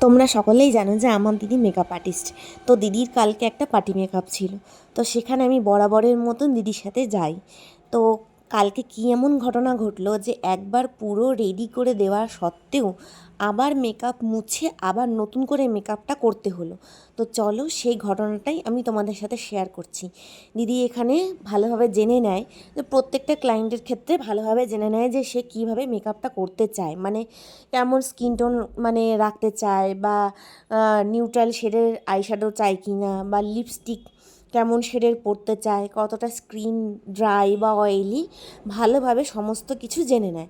তোমরা সকলেই জানো যে আমার দিদি মেকআপ আর্টিস্ট। তো দিদির কালকে একটা পার্টি মেকআপ ছিল। তো সেখানে আমি বরাবরের মতন দিদির সাথে যাই। তো কালকে কী এমন ঘটনা ঘটলো যে একবার পুরো রেডি করে দেওয়া সত্ত্বেও আবার মেকআপ মুছে আবার নতুন করে মেকআপটা করতে হলো। তো চলো সেই ঘটনাটাই আমি তোমাদের সাথে শেয়ার করছি। দিদি এখানে ভালোভাবে জেনে নেয় যে প্রত্যেকটা ক্লায়েন্টের ক্ষেত্রে ভালোভাবে জেনে নেয় যে সে কীভাবে মেকআপটা করতে চায়, মানে কেমন স্কিন টোন মানে রাখতে চায়, বা নিউট্রাল শেডের আইশ্যাডো চায় কি না, বা লিপস্টিক কেমন শেডের পরতে চায়, কতটা স্কিন ড্রাই বা অয়েলি, ভালোভাবে সমস্ত কিছু জেনে নেয়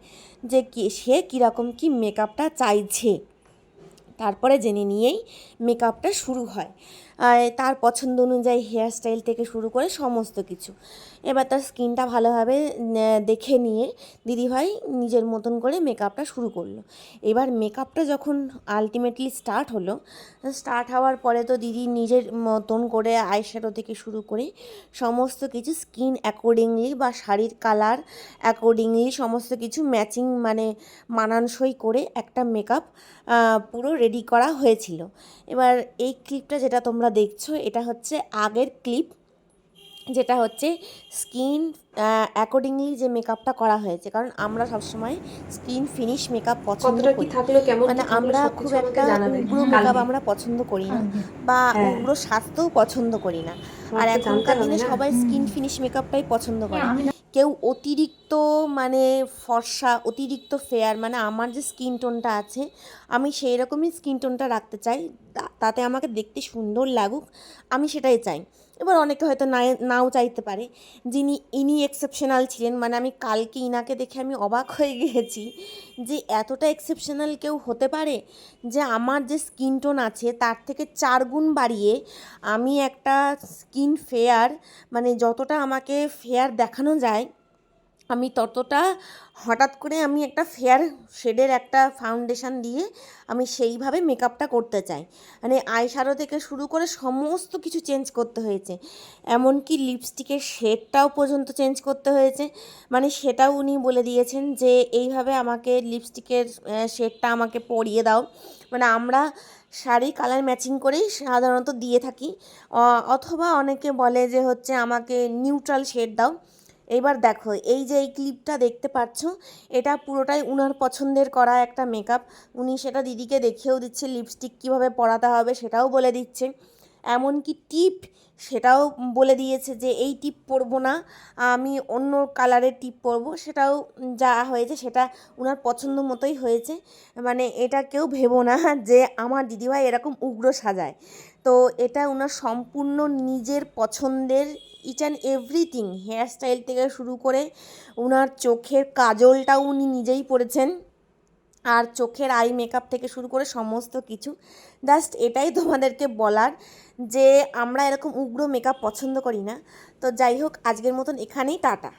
যে সে কীরকম কী মেকআপটা চাইছে। তারপরে জেনে নিয়েই মেকআপটা শুরু হয়। তার পছন্দ অনুযায়ী হেয়ার স্টাইল থেকে শুরু করে সমস্ত কিছু। এবার তার স্কিনটা ভালোভাবে দেখে নিয়ে দিদিভাই নিজের মতন করে মেকআপটা শুরু করলো। এবার মেকআপটা যখন আলটিমেটলি স্টার্ট হওয়ার পরে তো দিদি নিজের মতন করে আইশ্যাডো থেকে শুরু করে সমস্ত কিছু স্কিন অ্যাকর্ডিংলি বা শাড়ির কালার অ্যাকর্ডিংলি সমস্ত কিছু ম্যাচিং মানে মানানসই করে একটা মেকআপ পুরো রেডি করা হয়েছিল। এবার এই ক্লিপটা যেটা তোমরা দেখছো এটা হচ্ছে আগের ক্লিপ, যেটা হচ্ছে স্কিন অ্যাকর্ডিংলি যে মেকআপটা করা হয়েছে। কারণ আমরা সবসময় স্কিন ফিনিশ মেকআপ পছন্দ কতটা কি করি, থাকলো, কেমন মানে কি থাকলো আমরা খুব সবকিছু আমাকে একটা জানাবে উগ্র মেকআপ কালকে। আমরা পছন্দ করি না, বা হ্যাঁ, উগ্র স্বাস্থ্যও পছন্দ করি না। তোমার আর তো জানতে এখনকার হবে দিনে না। সবাই স্কিন ফিনিশ মেকআপটাই পছন্দ করে। কেউ অতিরিক্ত মানে ফর্সা, অতিরিক্ত ফেয়ার, মানে আমার যে স্কিন টোনটা আছে আমি সেই রকমই স্কিন টোনটা রাখতে চাই, তাতে আমাকে দেখতে সুন্দর লাগুক, আমি সেটাই চাই। এবার অনেকে হয়তো নাও চাইতে পারে। ইনি এক্সেপশনাল ছিলেন, মানে আমি কালকে ইনাকে দেখে আমি অবাক হয়ে গিয়েছি যে এতটা এক্সেপশনাল কেউ হতে পারে, যে আমার যে স্কিন টোন আছে তার থেকে 4 গুণ বাড়িয়ে আমি একটা স্কিন ফেয়ার, মানে যতটা আমাকে ফেয়ার দেখানো যায় আমি ততটা হঠাৎ করে আমি একটা ফেয়ার শেডের একটা ফাউন্ডেশন দিয়ে আমি সেইভাবে মেকআপটা করতে চাই। মানে আইশ্যাডো থেকে শুরু করে সমস্ত কিছু চেঞ্জ করতে হয়েছে, এমনকি লিপস্টিকের শেডটাও পর্যন্ত চেঞ্জ করতে হয়েছে। মানে সেটাও উনি বলে দিয়েছেন যে এইভাবে আমাকে লিপস্টিকের শেডটা আমাকে পরিয়ে দাও। মানে আমরা শাড়ি কালার ম্যাচিং করেই সাধারণত দিয়ে থাকি, অথবা অনেকে বলে যে হচ্ছে আমাকে নিউট্রাল শেড দাও। এইবার দেখো এই যে এই ক্লিপটা দেখতে পাচ্ছ, এটা পুরোটাই উনার পছন্দের করা একটা মেকআপ। উনি সেটা দিদিকে দেখেও দিচ্ছে, লিপস্টিক কীভাবে পরাতে হবে সেটাও বলে দিচ্ছে, এমনকি টিপ সেটাও বলে দিয়েছে যে এই টিপ পরবো না, আমি অন্য কালারের টিপ পরবো। সেটাও যা হয়েছে সেটা উনার পছন্দ মতোই হয়েছে। মানে এটা কেউ ভেবো না যে আমার দিদিভাই এরকম উগ্র সাজায়। তো এটা উনার সম্পূর্ণ নিজের পছন্দের, each and everything, hair style থেকে শুরু করে উনার চোখের কাজলটাও উনি নিজেই পরেছেন, আর চোখের আই মেকআপ থেকে শুরু করে সমস্ত কিছু। জাস্ট এটাই তোমাদেরকে বলার যে আমরা এরকম উগ্র মেকআপ পছন্দ করি না। তো যাই হোক, আজকের মতন এখানেই টাটা।